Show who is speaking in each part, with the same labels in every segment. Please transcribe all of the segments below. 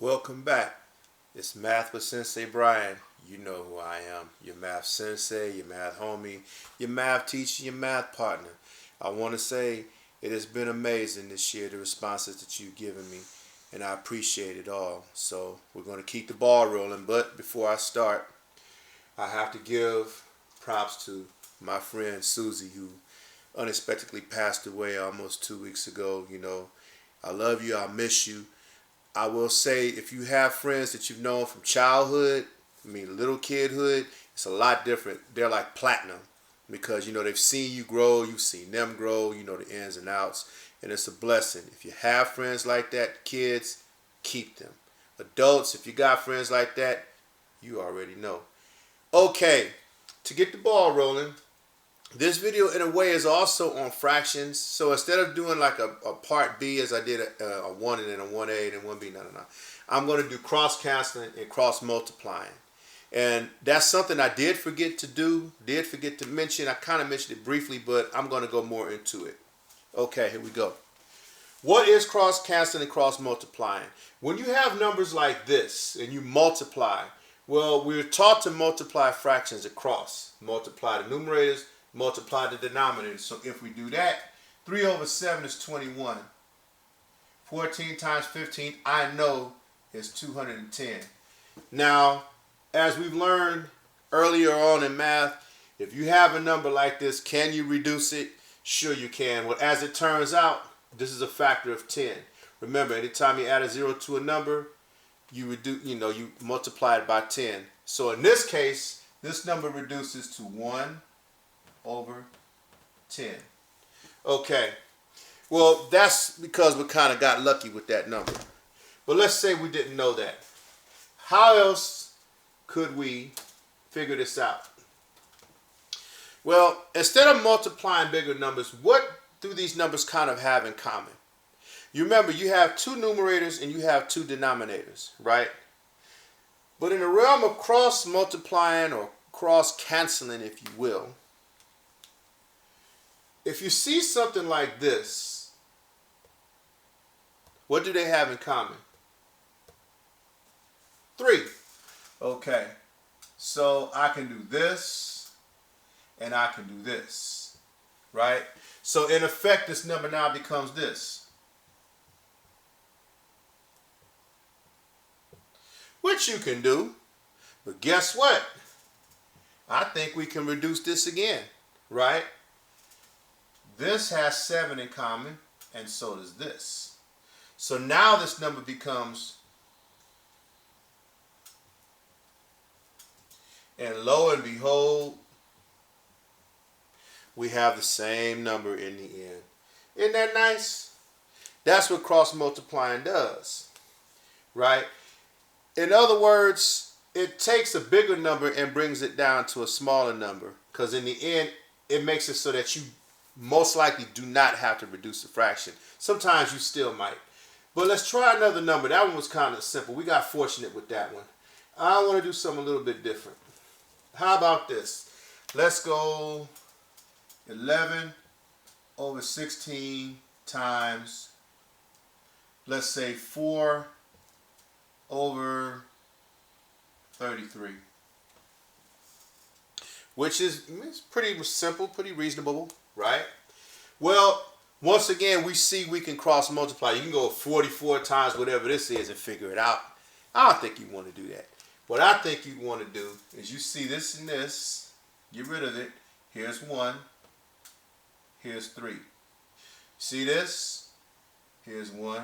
Speaker 1: Welcome back. It's Math with Sensei Brian. You know who I am. Your math sensei, your math homie, your math teacher, your math partner. I want to say it has been amazing this year, the responses that you've given me, and I appreciate it all. So we're going to keep the ball rolling. But before I start, I have to give props to my friend Susie, who unexpectedly passed away almost 2 weeks ago. I love you. I miss you. I will say, if you have friends that you've known from childhood, little kidhood, it's a lot different. They're like platinum because, they've seen you grow, you've seen them grow, the ins and outs, and it's a blessing. If you have friends like that, kids, keep them. Adults, if you got friends like that, you already know. Okay, to get the ball rolling, this video in a way is also on fractions. So instead of doing like a part B as I did a 1 and then a 1A and then 1B, no. I'm going to do cross canceling and cross multiplying. And that's something I did forget to mention. I kind of mentioned it briefly, but I'm going to go more into it. Okay, here we go. What is cross canceling and cross multiplying? When you have numbers like this and you multiply, well, we're taught to multiply fractions across. Multiply the numerators, multiply the denominators. So if we do that, 3 over 7 is 21. 14 times 15, I know, is 210. Now, as we've learned earlier on in math, if you have a number like this, can you reduce it? Sure you can. Well, as it turns out, this is a factor of 10. Remember, anytime you add a 0 to a number, you multiply it by 10. So in this case, this number reduces to 1 over 10. Okay, well, that's because we kind of got lucky with that number. But let's say we didn't know that. How else could we figure this out? Well, instead of multiplying bigger numbers, what do these numbers kind of have in common? You remember, you have two numerators and you have two denominators, right? But in the realm of cross multiplying or cross canceling, if you will, if you see something like this, what do they have in common? 3. Okay, so I can do this and I can do this, right? So in effect, this number now becomes this, which you can do, but guess what? I think we can reduce this again, right? This has 7 in common, and so does this. So now this number becomes, and lo and behold, we have the same number in the end. Isn't that nice? That's what cross multiplying does, right? In other words, it takes a bigger number and brings it down to a smaller number, because in the end, it makes it so that you most likely do not have to reduce the fraction. Sometimes you still might. But let's try another number. That one was kind of simple. We got fortunate with that one. I want to do something a little bit different. How about this? Let's go 11 over 16 times, let's say 4 over 33. Which is pretty simple, pretty reasonable, right? Well, once again, we see we can cross multiply. You can go 44 times whatever this is and figure it out. I don't think you want to do that. What I think you want to do is you see this and this, get rid of it. Here's 1, here's 3. See this? Here's 1,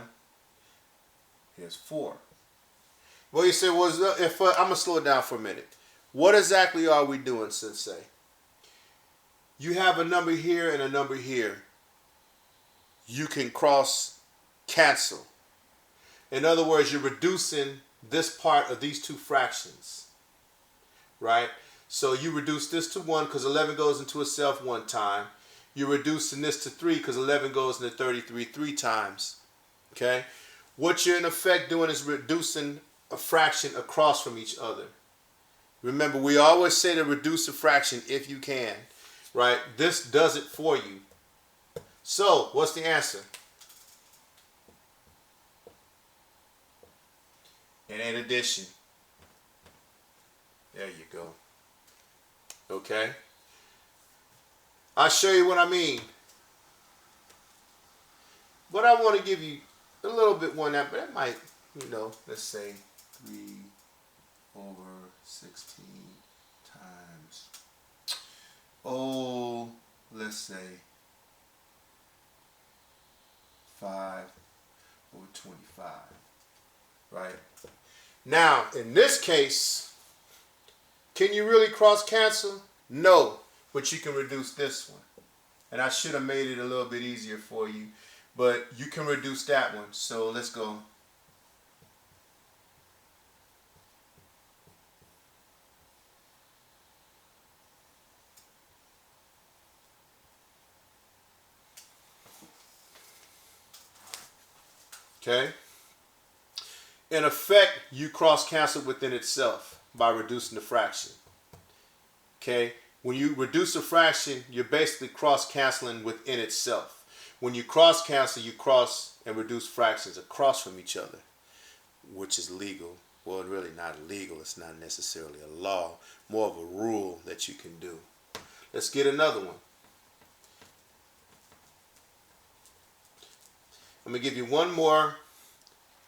Speaker 1: here's 4. Well, you say, well, I'm going to slow it down for a minute. What exactly are we doing, Sensei? You have a number here and a number here. You can cross cancel. In other words, you're reducing this part of these two fractions, right? So you reduce this to 1 because 11 goes into itself 1 time. You're reducing this to 3 because 11 goes into 33 3 times, okay? What you're in effect doing is reducing a fraction across from each other. Remember, we always say to reduce a fraction if you can, right? This does it for you. So, what's the answer? It ain't addition. There you go. Okay? I'll show you what I mean. But I want to give you a little bit more than that, but it might, let's say 3 over 16 times. Oh, let's say 5 over 25. Right? Now, in this case, can you really cross cancel? No, but you can reduce this one. And I should have made it a little bit easier for you, but you can reduce that one. So let's go. Okay? In effect, you cross cancel within itself by reducing the fraction. Okay? When you reduce a fraction, you're basically cross canceling within itself. When you cross cancel, you cross and reduce fractions across from each other, which is legal. Well, really not illegal. It's not necessarily a law, more of a rule that you can do. Let's get another one. I'm going to give you one more,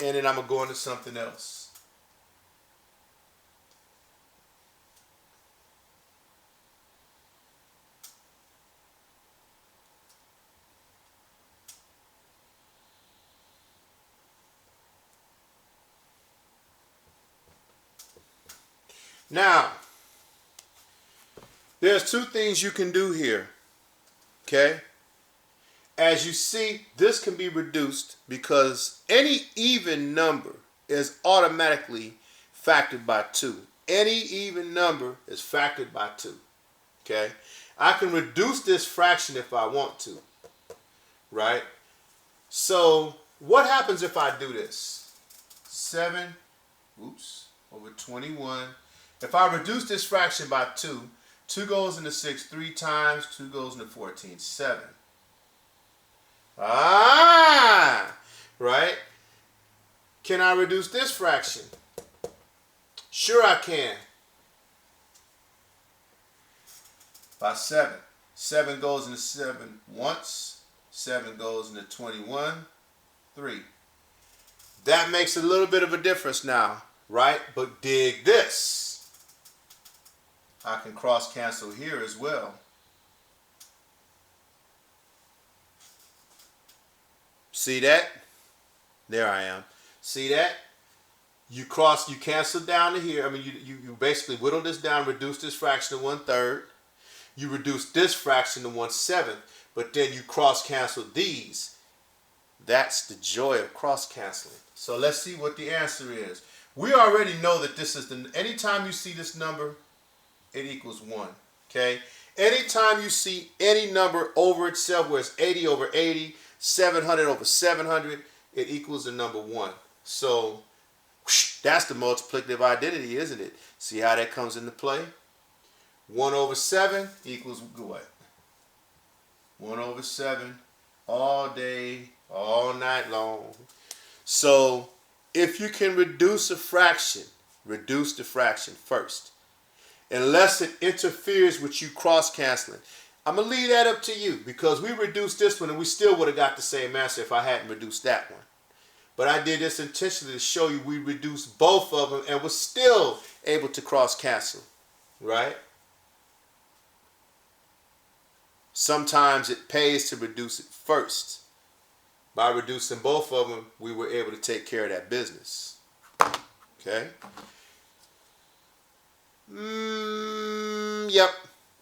Speaker 1: and then I'm going to go into something else. Now, there's two things you can do here. Okay? As you see, this can be reduced because any even number is automatically factored by 2. Any even number is factored by 2. Okay? I can reduce this fraction if I want to. Right? So, what happens if I do this? 7 over 21. If I reduce this fraction by 2, 2 goes into 6 3 times, 2 goes into 14, 7. Right? Can I reduce this fraction? Sure I can. By 7. 7 goes into 7 once. 7 goes into 21. 3. That makes a little bit of a difference now, right? But dig this. I can cross cancel here as well. See that? There I am. See that? You cancel down to here. I mean, you basically whittle this down, reduce this fraction to 1/3. You reduce this fraction to 1/7, but then you cross cancel these. That's the joy of cross canceling. So let's see what the answer is. We already know that this is anytime you see this number, it equals 1. Okay? Anytime you see any number over itself, where it's 80 over 80, 700 over 700, it equals the number 1. So that's the multiplicative identity, isn't it? See how that comes into play? 1 over 7 equals what? 1 over 7 all day, all night long. So if you can reduce a fraction, reduce the fraction first. Unless it interferes with you cross-canceling. I'm going to leave that up to you, because we reduced this one and we still would have got the same answer if I hadn't reduced that one. But I did this intentionally to show you we reduced both of them and was still able to cross-cancel. Right? Sometimes it pays to reduce it first. By reducing both of them, we were able to take care of that business. Okay? Yep.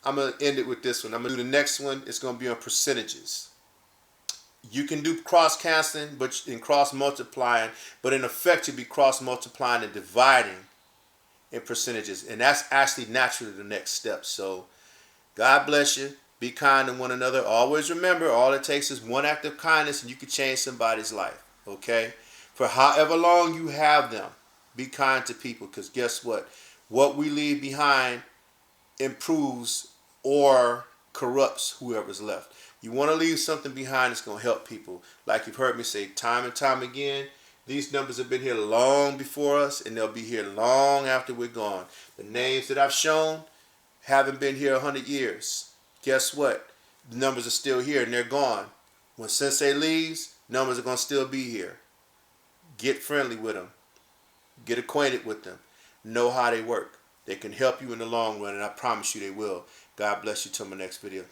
Speaker 1: I'm going to end it with this one. I'm going to do the next one. It's going to be on percentages. You can do cross-canceling and cross-multiplying, but in effect, you'll be cross-multiplying and dividing in percentages. And that's actually naturally the next step. So, God bless you. Be kind to one another. Always remember, all it takes is one act of kindness and you can change somebody's life. Okay? For however long you have them, be kind to people, because guess what? What we leave behind improves or corrupts whoever's left. You want to leave something behind that's going to help people. Like you've heard me say time and time again, These numbers have been here long before us, and they'll be here long after we're gone. The names that I've shown haven't been here 100 years. Guess what? The numbers are still here, and they're gone. When Sensei leaves, numbers are going to still be here. Get friendly with them. Get acquainted with them. Know how they work. They can help you in the long run, and I promise you they will. God bless you till my next video.